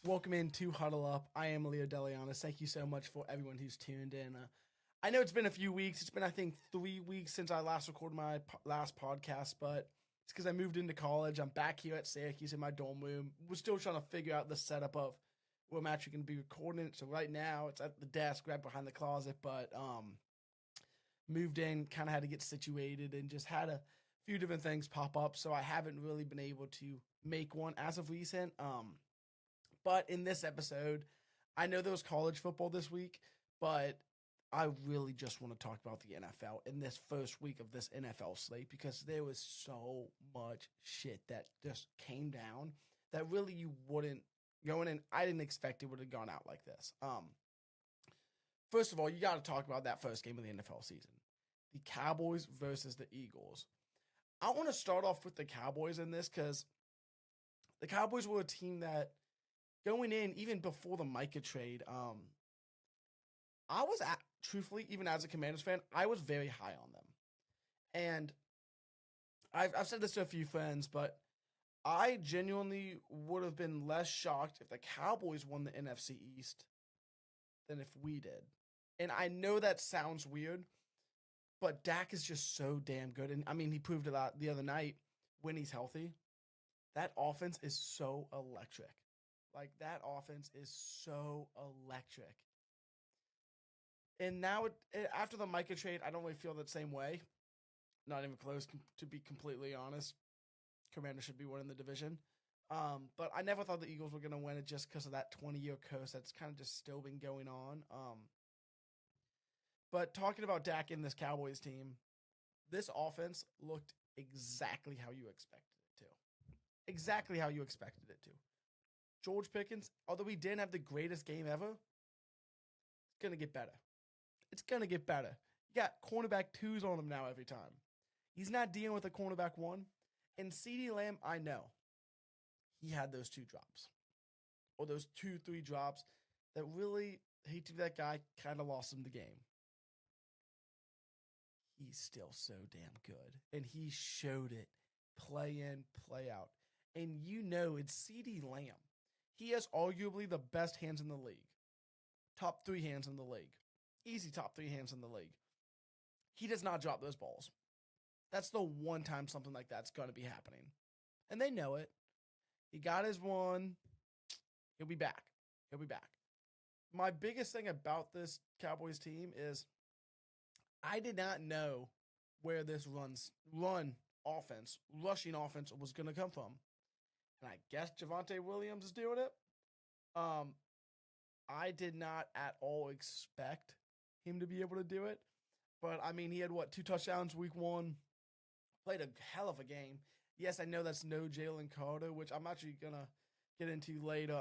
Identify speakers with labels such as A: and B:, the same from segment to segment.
A: Welcome into Huddle Up. I am Leonidas Delyannis. Thank you so much for everyone who's tuned in. I know it's been a few weeks. It's been, I think, 3 weeks since I last recorded my last podcast, but it's because I moved into college. I'm back here at Syracuse in my dorm room. We're still trying to figure out the setup of where I'm actually going to be recording it. So right now, it's at the desk right behind the closet, but moved in, kind of had to get situated, and just had a few different things pop up. So I haven't really been able to make one as of recent. But in this episode, I know there was college football this week, but I really just want to talk about the NFL in this first week of this NFL slate because there was so much shit that just came down that really you wouldn't going in. I didn't expect it would have gone out like this. First of all, you got to talk about that first game of the NFL season, the Cowboys versus the Eagles. I want to start off with the Cowboys in this because the Cowboys were a team that going in, even before the Micah trade, truthfully, even as a Commanders fan, I was very high on them. And I've said this to a few friends, but I genuinely would have been less shocked if the Cowboys won the NFC East than if we did. And I know that sounds weird, but Dak is just so damn good. And I mean, he proved it out the other night when he's healthy. That offense is so electric. Like, that offense is so electric. And now, after the Micah trade, I don't really feel that same way. Not even close, to be completely honest. Commanders should be winning the division. But I never thought the Eagles were going to win it just because of that 20-year curse that's kind of just still been going on. But talking about Dak in this Cowboys team, this offense looked exactly how you expected it to. Exactly how you expected it to. George Pickens, although he didn't have the greatest game ever, it's going to get better. It's going to get better. You got cornerback 2s on him now every time. He's not dealing with a cornerback 1. And CeeDee Lamb, I know, he had those 2 drops. Or those 2-3 drops that really, hate to be that guy, kind of lost him the game. He's still so damn good. And he showed it play in, play out. And you know it's CeeDee Lamb. He has arguably the best hands in the league. Top 3 hands in the league. Easy top 3 hands in the league. He does not drop those balls. That's the one time something like that's going to be happening. And they know it. He got his one. He'll be back. He'll be back. My biggest thing about this Cowboys team is I did not know where this run offense, rushing offense was going to come from. And I guess Javonte Williams is doing it. I did not at all expect him to be able to do it. But, I mean, he had, 2 touchdowns week 1. Played a hell of a game. Yes, I know that's no Jalen Carter, which I'm actually going to get into later.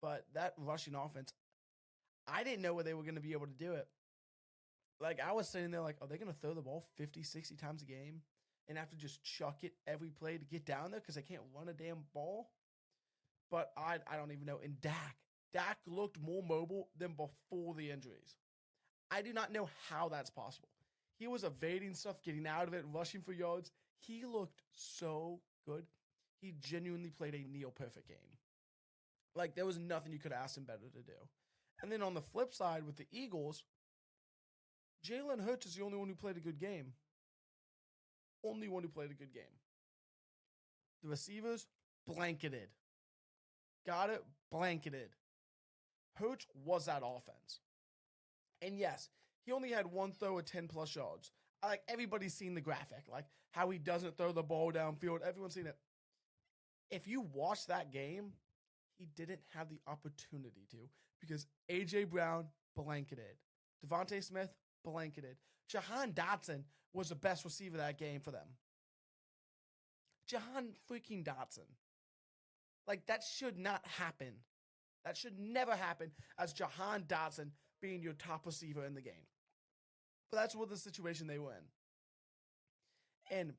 A: But that rushing offense, I didn't know where they were going to be able to do it. Like, I was sitting there like, are they going to throw the ball 50, 60 times a game? And have to just chuck it every play to get down there because they can't run a damn ball. But I don't even know. And Dak looked more mobile than before the injuries. I do not know how that's possible. He was evading stuff, getting out of it, rushing for yards. He looked so good. He genuinely played a near-perfect game. Like, there was nothing you could ask him better to do. And then on the flip side with the Eagles, Jalen Hurts is the only one who played a good game. Only one who played a good game. The receivers, blanketed. Got it? Blanketed. Hurts was that offense. And yes, he only had one throw of 10-plus yards. Like, everybody's seen the graphic. Like, how he doesn't throw the ball downfield. Everyone's seen it. If you watch that game, he didn't have the opportunity to because A.J. Brown blanketed. Devontae Smith blanketed. Jahan Dotson was the best receiver that game for them. Jahan freaking Dotson. Like, that should not happen. That should never happen as Jahan Dotson being your top receiver in the game. But that's what the situation they were in. And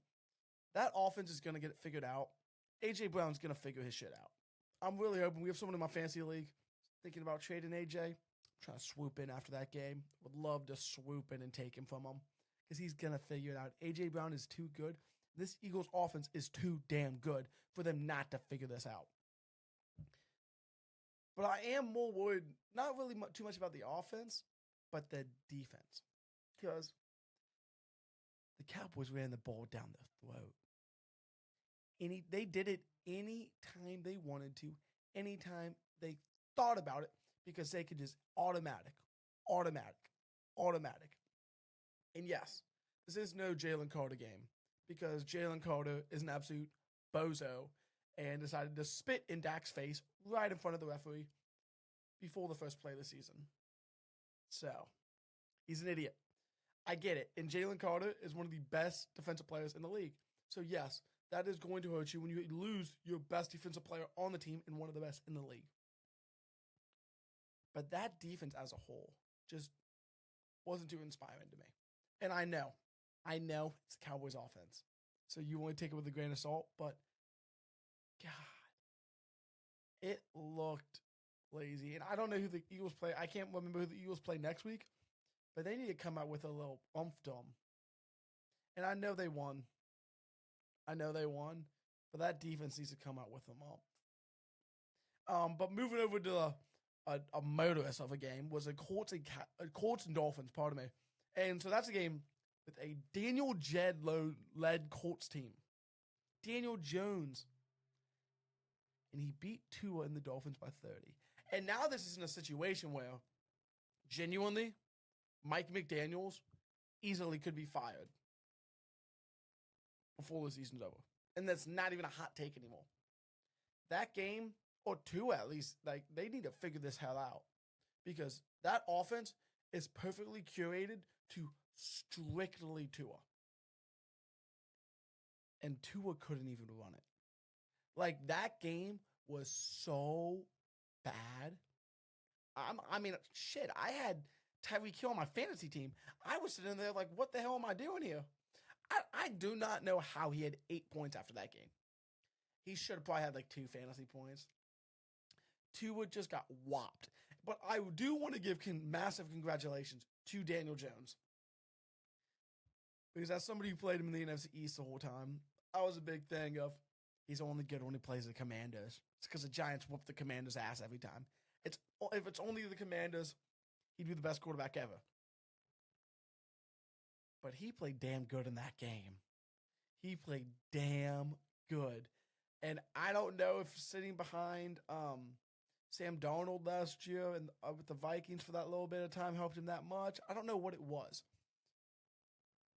A: that offense is going to get it figured out. A.J. Brown's going to figure his shit out. I'm really hoping we have someone in my fantasy league thinking about trading A.J. I'm trying to swoop in after that game. Would love to swoop in and take him from him because he's going to figure it out. A.J. Brown is too good. This Eagles offense is too damn good for them not to figure this out. But I am more worried, not really too much about the offense, but the defense. Because the Cowboys ran the ball down their throat. They did it any time they wanted to, anytime they thought about it, because they could just automatic. And yes, this is no Jalen Carter game, because Jalen Carter is an absolute bozo and decided to spit in Dak's face right in front of the referee before the first play of the season. So, he's an idiot. I get it. And Jalen Carter is one of the best defensive players in the league. So, yes, that is going to hurt you when you lose your best defensive player on the team and one of the best in the league. But that defense as a whole just wasn't too inspiring to me. And I know it's the Cowboys offense. So you only take it with a grain of salt, but God, it looked lazy. And I don't know who the Eagles play. I can't remember who the Eagles play next week, but they need to come out with a little umphdom. And I know they won, but that defense needs to come out with them up. But moving over to a motorist of a game was a Colts and Dolphins, pardon me. And so that's a game with a Daniel Jed-led Colts team. Daniel Jones. And he beat Tua and the Dolphins by 30. And now this is in a situation where, genuinely, Mike McDaniels easily could be fired before the season's over. And that's not even a hot take anymore. That game, or Tua at least, like, they need to figure this hell out. Because that offense is perfectly curated to strictly Tua. And Tua couldn't even run it. Like, that game was so bad. I mean, shit, I had Tyreek Hill on my fantasy team. I was sitting there like, what the hell am I doing here? I do not know how he had 8 points after that game. He should have probably had like 2 fantasy points. Tua just got whopped. But I do want to give massive congratulations to Daniel Jones. Because as somebody who played him in the NFC East the whole time, I was a big thing of he's only good when he plays the Commanders. It's because the Giants whoop the Commanders' ass every time. If it's only the Commanders, he'd be the best quarterback ever. But he played damn good in that game. He played damn good. And I don't know if sitting behind Sam Darnold last year and with the Vikings for that little bit of time helped him that much. I don't know what it was.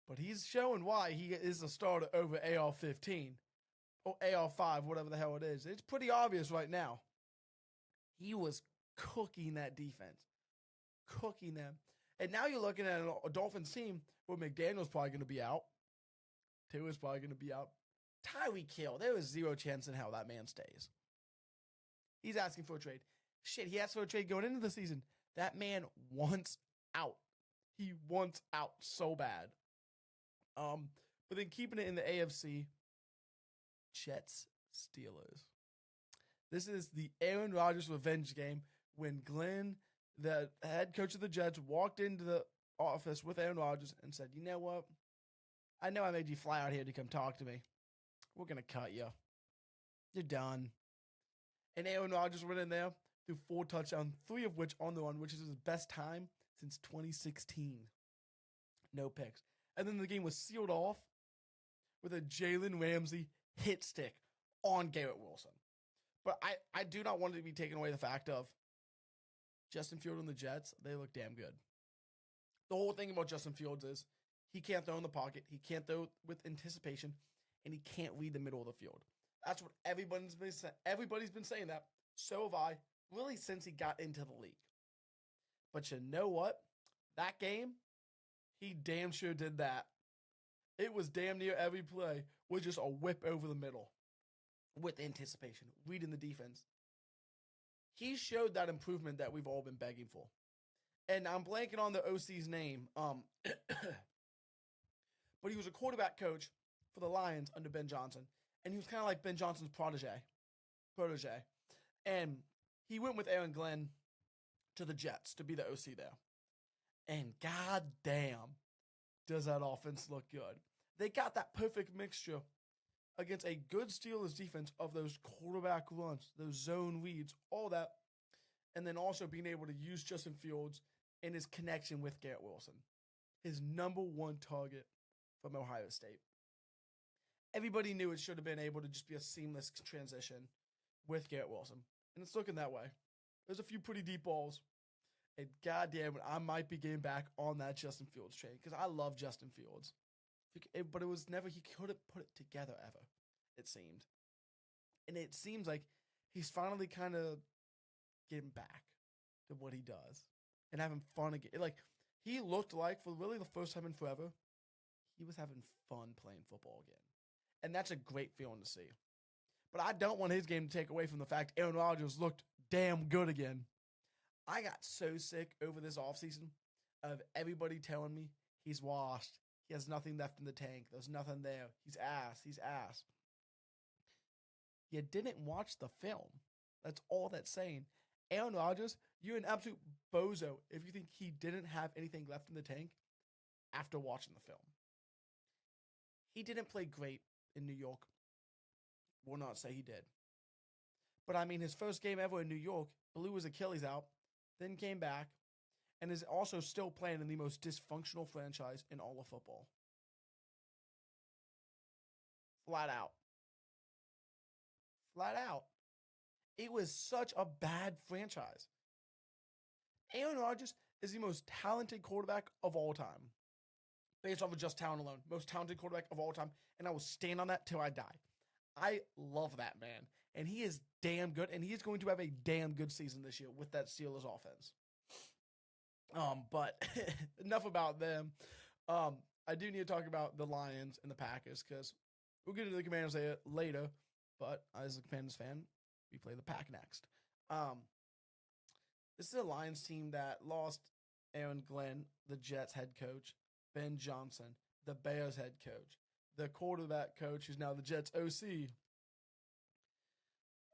A: But he's showing why he is a starter over AR-15. Or AR-5, whatever the hell it is. It's pretty obvious right now. He was cooking that defense. Cooking them. And now you're looking at a Dolphins team where McDaniel's probably going to be out. Tua's probably going to be out. Tyreek Hill, there is zero chance in hell that man stays. He's asking for a trade. Shit, he asked for a trade going into the season. That man wants out. He wants out so bad. But then keeping it in the AFC, Jets, Steelers. This is the Aaron Rodgers revenge game when Glenn, the head coach of the Jets, walked into the office with Aaron Rodgers and said, you know what? I know I made you fly out here to come talk to me. We're going to cut you. You're done. And Aaron Rodgers went in there, threw 4 touchdowns, 3 of which on the run, which is his best time since 2016. No picks. And then the game was sealed off with a Jalen Ramsey hit stick on Garrett Wilson. But I do not want it to be taken away the fact of Justin Fields and the Jets, they look damn good. The whole thing about Justin Fields is he can't throw in the pocket, he can't throw with anticipation, and he can't read the middle of the field. That's what everybody's been saying. Everybody's been saying that. So have I, really since he got into the league. But you know what? That game, he damn sure did that. It was damn near every play was just a whip over the middle with anticipation, reading the defense. He showed that improvement that we've all been begging for. And I'm blanking on the OC's name. But he was a quarterback coach for the Lions under Ben Johnson. And he was kind of like Ben Johnson's protege. And he went with Aaron Glenn to the Jets to be the OC there. And goddamn, does that offense look good. They got that perfect mixture against a good Steelers defense of those quarterback runs, those zone reads, all that. and then also being able to use Justin Fields in his connection with Garrett Wilson, his number one target from Ohio State. Everybody knew it should have been able to just be a seamless transition with Garrett Wilson, and it's looking that way. There's a few pretty deep balls, and goddamn it, I might be getting back on that Justin Fields train because I love Justin Fields. But it was never, he couldn't put it together ever, it seemed. And it seems like he's finally kind of getting back to what he does and having fun again. Like, he looked like, for really the first time in forever, he was having fun playing football again. And that's a great feeling to see. But I don't want his game to take away from the fact Aaron Rodgers looked damn good again. I got so sick over this offseason of everybody telling me he's washed. He has nothing left in the tank. There's nothing there. He's ass. He's ass. You didn't watch the film. That's all that's saying. Aaron Rodgers, you're an absolute bozo if you think he didn't have anything left in the tank after watching the film. He didn't play great in New York. Will not say he did. But I mean, his first game ever in New York, blew his Achilles out, then came back, and is also still playing in the most dysfunctional franchise in all of football. Flat out. Flat out. It was such a bad franchise. Aaron Rodgers is the most talented quarterback of all time. Based off of just talent alone. Most talented quarterback of all time. And I will stand on that till I die. I love that man. And he is damn good. And he is going to have a damn good season this year with that Steelers offense. But enough about them. I do need to talk about the Lions and the Packers because we'll get into the Commanders later. But as a Commanders fan, we play the Pack next. This is a Lions team that lost Aaron Glenn, the Jets head coach, Ben Johnson, the Bears head coach, the quarterback coach who's now the Jets OC,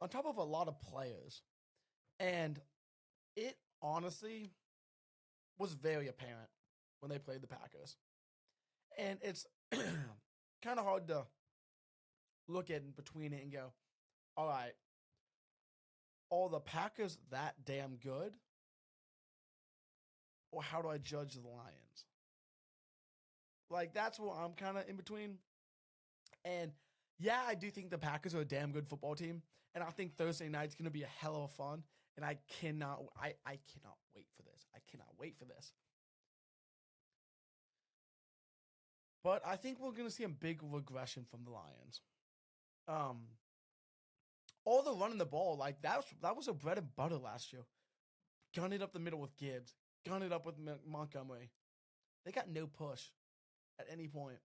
A: on top of a lot of players. And it honestly was very apparent when they played the Packers. And it's kind of hard to look at in between it and go, all right, are the Packers that damn good? Or how do I judge the Lions? Like, that's what I'm kind of in between. And yeah, I do think the Packers are a damn good football team. And I think Thursday night's going to be a hell of fun. And I cannot wait for this. I cannot wait for this. But I think we're going to see a big regression from the Lions. All the running the ball, like that was a bread and butter last year. Gun it up the middle with Gibbs. Gun it up with Montgomery. They got no push at any point.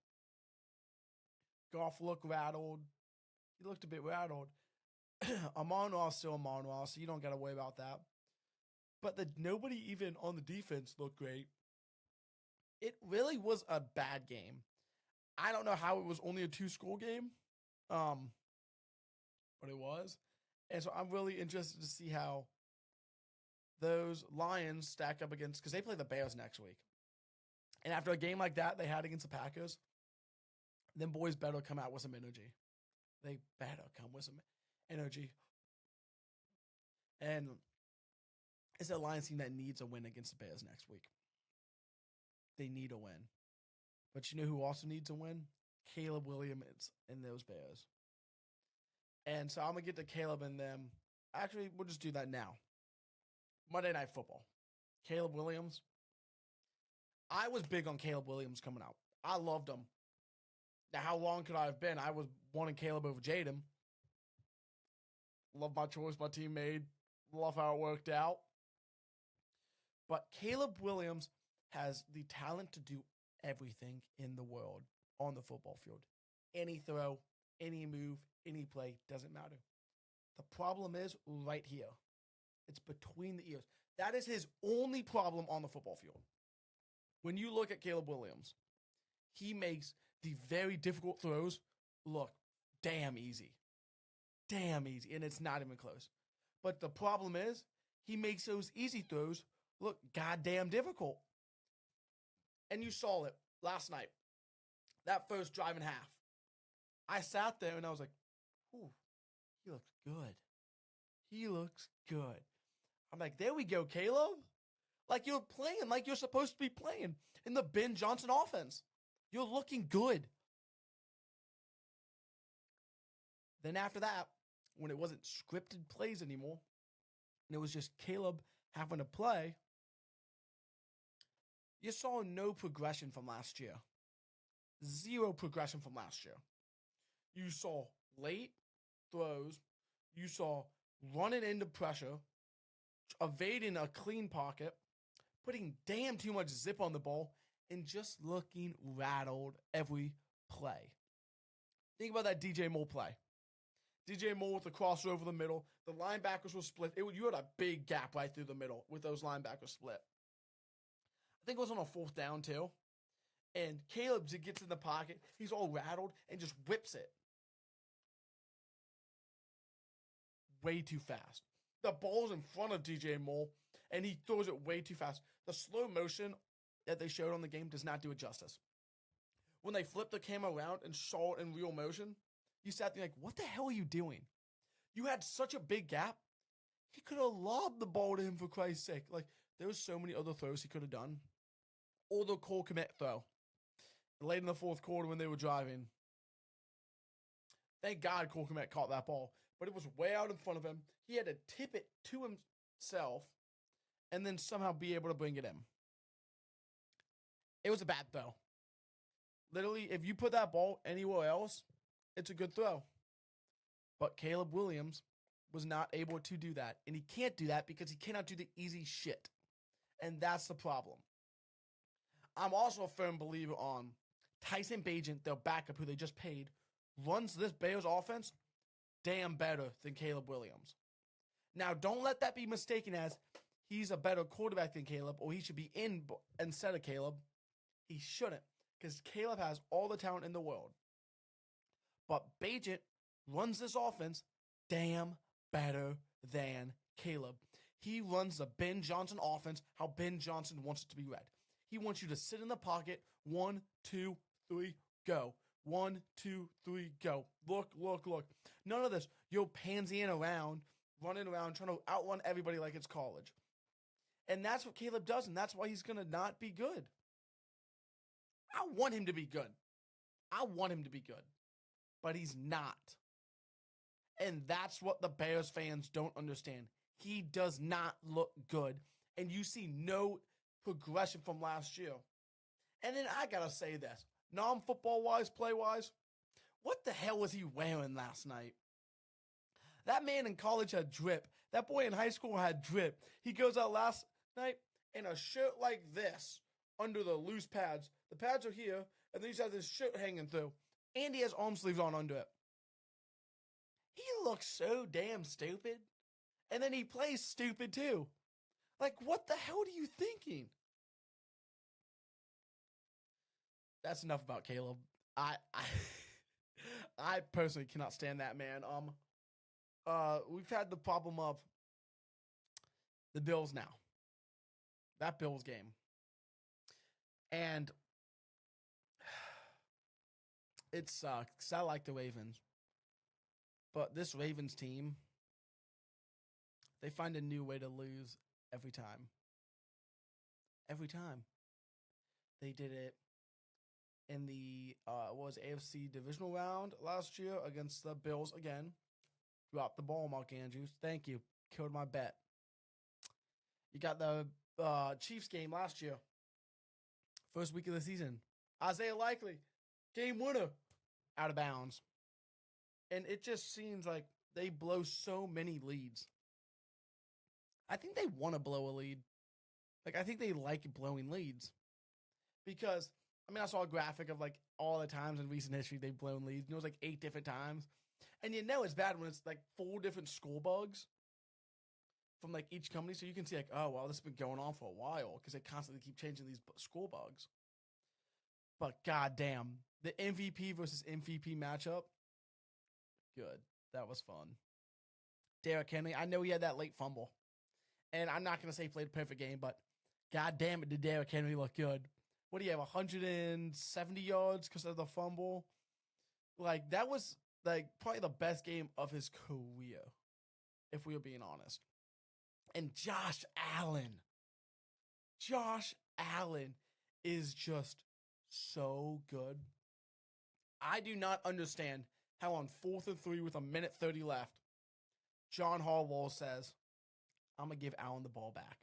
A: Goff looked rattled. He looked a bit rattled. Amon-Ra's still Amon-Ra, so you don't got to worry about that. But nobody even on the defense looked great. It really was a bad game. I don't know how it was only a 2-score game. But it was. And so I'm really interested to see how those Lions stack up against, because they play the Bears next week. And after a game like that they had against the Packers, them boys better come out with some energy. They better come with some energy. And it's a Lions team that needs a win against the Bears next week. They need a win. But you know who also needs a win? Caleb Williams and those Bears. And so I'm going to get to Caleb and them. Actually, we'll just do that now. Monday Night Football. Caleb Williams. I was big on Caleb Williams coming out. I loved him. Now, how long could I have been? I was wanting Caleb over Jaden. Love my choice my team made. Love how it worked out. But Caleb Williams has the talent to do everything in the world on the football field. Any throw, any move, any play, doesn't matter. The problem is right here. It's between the ears. That is his only problem on the football field. When you look at Caleb Williams, he makes the very difficult throws look damn easy. Damn easy. And it's not even close. But the problem is, he makes those easy throws look goddamn difficult. And you saw it last night. That first drive and half. I sat there and I was like, ooh, he looks good. He looks good. I'm like, there we go, Caleb. Like you're playing like you're supposed to be playing in the Ben Johnson offense. You're looking good. Then after that, when it wasn't scripted plays anymore, and it was just Caleb having to play, you saw no progression from last year. Zero progression from last year. You saw late throws. You saw running into pressure, evading a clean pocket, putting damn too much zip on the ball, and just looking rattled every play. Think about that DJ Moore play. DJ Moore with the crosser over the middle. The linebackers were split. You had a big gap right through the middle with those linebackers split. I think it was on a 4th down too. And Caleb gets in the pocket. He's all rattled and just whips it. Way too fast. The ball's in front of DJ Moore, and he throws it way too fast. The slow motion that they showed on the game does not do it justice. When they flipped the camera around and saw it in real motion, you sat there like, what the hell are you doing? You had such a big gap. He could have lobbed the ball to him for Christ's sake. Like, there was so many other throws he could have done. Or the Cole Kmet throw. Late in the 4th quarter when they were driving. Thank God Cole Kmet caught that ball. But it was way out in front of him. He had to tip it to himself and then somehow be able to bring it in. It was a bad throw. Literally, if you put that ball anywhere else, it's a good throw. But Caleb Williams was not able to do that. And he can't do that because he cannot do the easy shit. And that's the problem. I'm also a firm believer on Tyson Bagent, their backup, who they just paid, runs this Bears offense damn better than Caleb Williams. Now, don't let that be mistaken as he's a better quarterback than Caleb or he should be in instead of Caleb. He shouldn't, because Caleb has all the talent in the world. But Bagent runs this offense damn better than Caleb. He runs the Ben Johnson offense how Ben Johnson wants it to be read. He wants you to sit in the pocket. 1, 2, 3, go. 1, 2, 3, go. Look, look, look. None of this. You're pansying around, running around, trying to outrun everybody like it's college. And that's what Caleb does, and that's why he's going to not be good. I want him to be good. I want him to be good. But he's not. And that's what the Bears fans don't understand. He does not look good. And you see no progression from last year. And then I got to say this. Non-football-wise, play-wise, what the hell was he wearing last night? That man in college had drip. That boy in high school had drip. He goes out last night in a shirt like this under the loose pads. The pads are here, and then he's got this shirt hanging through. And he has arm sleeves on under it. He looks so damn stupid. And then he plays stupid too. Like, what the hell are you thinking? That's enough about Caleb. I personally cannot stand that man. We've had the problem of the Bills now. That Bills game. And it sucks. I like the Ravens. But this Ravens team, they find a new way to lose every time. Every time. They did it in the AFC divisional round last year against the Bills again. Dropped the ball, Mark Andrews. Thank you. Killed my bet. You got the Chiefs game last year. First week of the season. Isaiah Likely, game winner, out of bounds. And it just seems like they blow so many leads. I think they want to blow a lead. Like, I think they like blowing leads. Because, I mean, I saw a graphic of, like, all the times in recent history they've blown leads. And it was, like, 8 different times. And you know it's bad when it's, like, 4 different score bugs from, like, each company. So you can see, like, oh, well, this has been going on for a while. Because they constantly keep changing these score bugs. But, goddamn, the MVP versus MVP matchup, good. That was fun. Derrick Henry, I know he had that late fumble. And I'm not going to say he played a perfect game, but god damn it, did Derrick Henry look good. What do you have, 170 yards because of the fumble? Like, that was, like, probably the best game of his career, if we were being honest. And Josh Allen is just so good. I do not understand how on 4th and 3 with a minute 30 left, John Harbaugh says, I'm going to give Allen the ball back.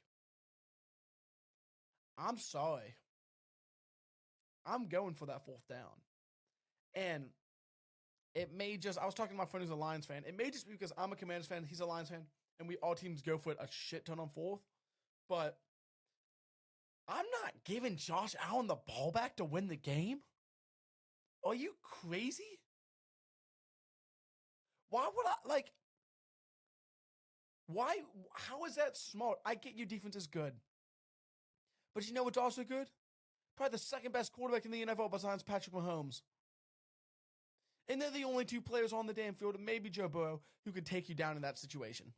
A: I'm sorry. I'm going for that 4th down. And it may just, I was talking to my friend who's a Lions fan. It may just be because I'm a Commanders fan, he's a Lions fan, and all teams go for it a shit ton on 4th. But I'm not giving Josh Allen the ball back to win the game. Are you crazy? Why would I, why, how is that smart? I get your defense is good. But you know what's also good? Probably the second best quarterback in the NFL besides Patrick Mahomes. And they're the only 2 players on the damn field, and maybe Joe Burrow, who could take you down in that situation.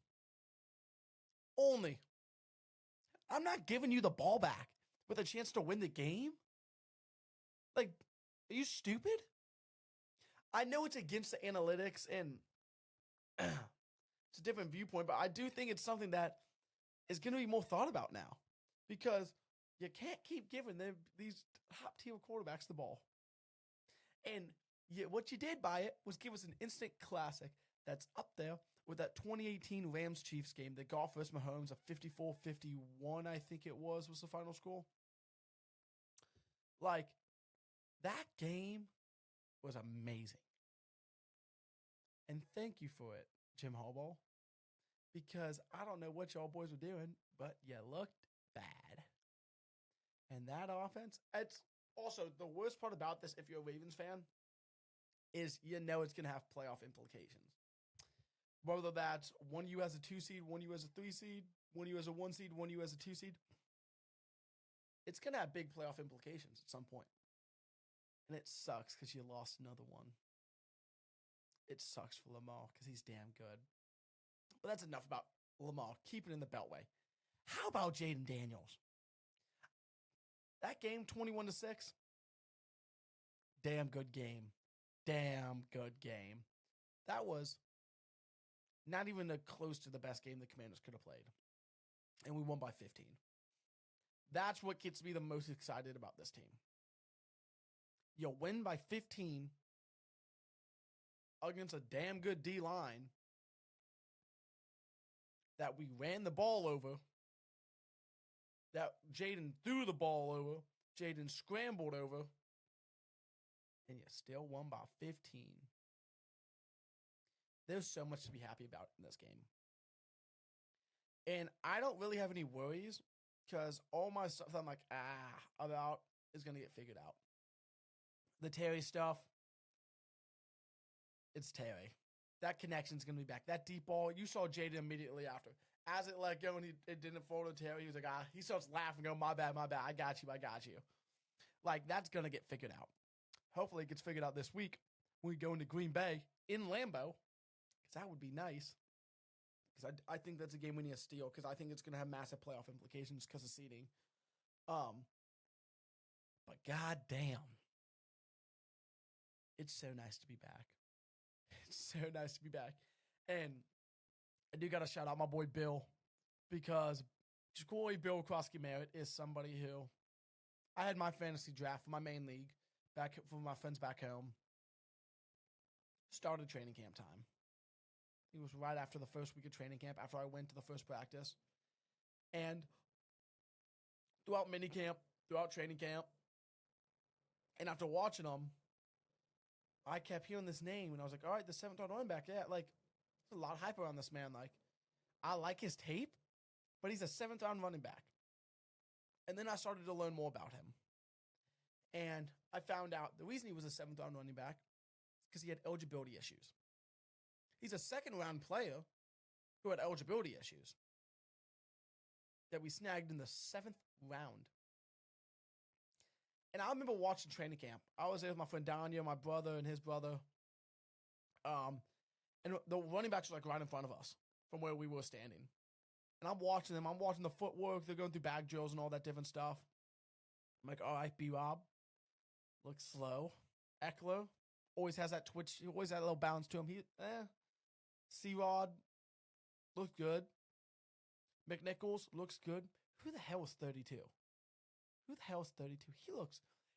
A: Only. I'm not giving you the ball back with a chance to win the game. Are you stupid? I know it's against the analytics, and it's a different viewpoint, but I do think it's something that is going to be more thought about now. Because you can't keep giving these top-tier quarterbacks the ball. And what you did by it was give us an instant classic that's up there with that 2018 Rams-Chiefs game that Goff versus Mahomes, a 54-51, I think it was the final score. That game was amazing. And thank you for it, Jim Harbaugh. Because I don't know what y'all boys were doing, but you looked bad. And that offense, it's also the worst part about this, if you're a Ravens fan, is it's going to have playoff implications. Whether that's one you as a 2 seed, one you as a 3 seed, one you as a 1 seed, one you as a 2 seed, it's going to have big playoff implications at some point. And it sucks because you lost another one. It sucks for Lamar because he's damn good. But that's enough about Lamar. Keep it in the Beltway. How about Jaden Daniels? That game, 21-6. Damn good game. Damn good game. That was not even close to the best game the Commanders could have played. And we won by 15. That's what gets me the most excited about this team. You win by 15 against a damn good D-line that we ran the ball over, that Jaden threw the ball over, Jaden scrambled over, and you still won by 15. There's so much to be happy about in this game. And I don't really have any worries because all my stuff that I'm about is going to get figured out. The Terry stuff, it's Terry. That connection's going to be back. That deep ball, you saw Jaden immediately after. As it let go and it didn't fall to Terry, he was like, he starts laughing, going, my bad, I got you. That's going to get figured out. Hopefully it gets figured out this week when we go into Green Bay in Lambeau, because that would be nice. Because I think that's a game we need to steal, because I think it's going to have massive playoff implications because of seeding. But goddamn, it's so nice to be back. It's so nice to be back. And I do got to shout out my boy Bill, because Jacory Bill Krosky-Merritt is somebody who I had my fantasy draft for my main league back for my friends back home. Started training camp time. It was right after the first week of training camp, after I went to the first practice. And throughout minicamp, throughout training camp, and after watching them, I kept hearing this name, and I was like, all right, the 7th round running back, yeah, there's a lot of hype around this man. I like his tape, but he's a 7th round running back. And then I started to learn more about him. And I found out the reason he was a 7th round running back is because he had eligibility issues. He's a 2nd round player who had eligibility issues that we snagged in the 7th round. And I remember watching training camp. I was there with my friend Danya, my brother, and his brother. And the running backs were right in front of us from where we were standing. And I'm watching them. I'm watching the footwork. They're going through bag drills and all that different stuff. I'm like, all right, B-Rob. Looks slow. Eckler always has that twitch. He always has a little bounce to him. C-Rod looked good. McNichols looks good. Who the hell is 32? Who the hell is 32?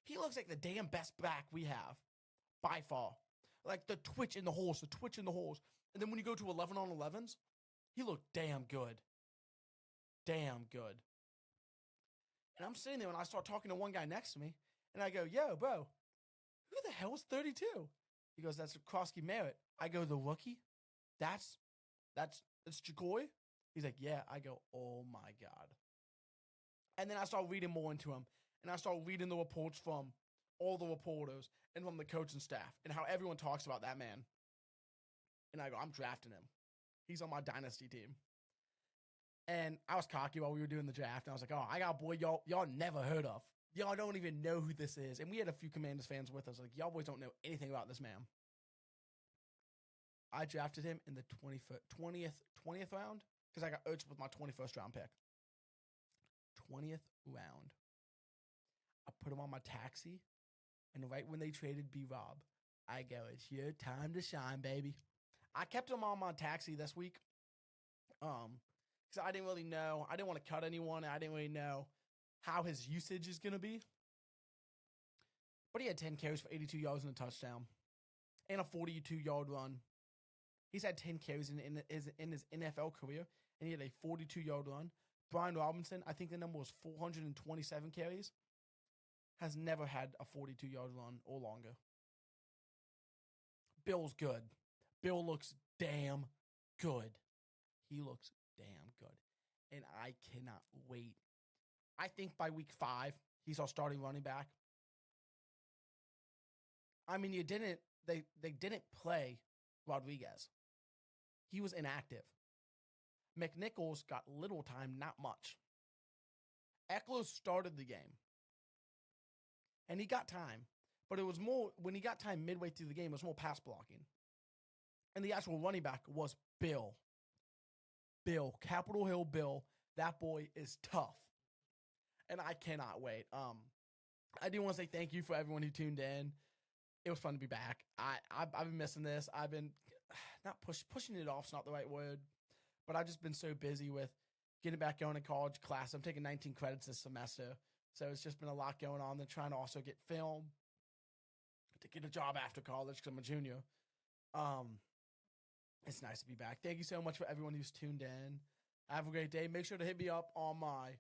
A: He looks like the damn best back we have by far. Like the twitch in the holes. And then when you go to 11 on 11s, he looked damn good. Damn good. And I'm sitting there and I start talking to one guy next to me, and I go, yo, bro, who the hell is 32? He goes, that's Krosky Merritt. I go, the rookie? That's Jacoy? He's like, yeah. I go, oh my God. And then I start reading more into him, and I start reading the reports from all the reporters and from the coaching staff and how everyone talks about that man. And I go, I'm drafting him. He's on my dynasty team. And I was cocky while we were doing the draft. And I was like, oh, I got a boy y'all never heard of. Y'all don't even know who this is. And we had a few Commanders fans with us. Like, y'all boys don't know anything about this man. I drafted him in the 20th round because I got urged with my 21st round pick. 20th round. I put him on my taxi. And right when they traded B-Rob, I go, it's your time to shine, baby. I kept him on my taxi this week. Because I didn't really know. I didn't want to cut anyone. I didn't really know how his usage is going to be. But he had 10 carries for 82 yards and a touchdown. And a 42-yard run. He's had 10 carries in his NFL career. And he had a 42-yard run. Brian Robinson, I think the number was 427 carries. Has never had a 42-yard run or longer. Bill's good. Bill looks damn good. He looks damn good. And I cannot wait. I think by week 5, he's our starting running back. I mean, they didn't play Rodriguez. He was inactive. McNichols got little time, not much. Eckler started the game. And he got time. But it was more, when he got time midway through the game, it was more pass blocking. And the actual running back was Bill. Bill, Capitol Hill Bill. That boy is tough. And I cannot wait. I do want to say thank you for everyone who tuned in. It was fun to be back. I've been missing this. I've been not pushing it off is not the right word, but I've just been so busy with getting back going in college class. I'm taking 19 credits this semester, so it's just been a lot going on. Then trying to also get film to get a job after college because I'm a junior. It's nice to be back. Thank you so much for everyone who's tuned in. Have a great day. Make sure to hit me up on my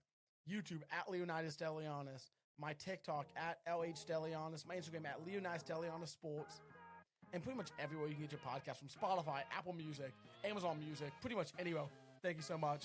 A: YouTube at Leonidas Delyannis, my TikTok at LH Delyannis, my Instagram at Leonidas Delyannis Sports, and pretty much everywhere you can get your podcast from Spotify, Apple Music, Amazon Music, pretty much anywhere. Thank you so much.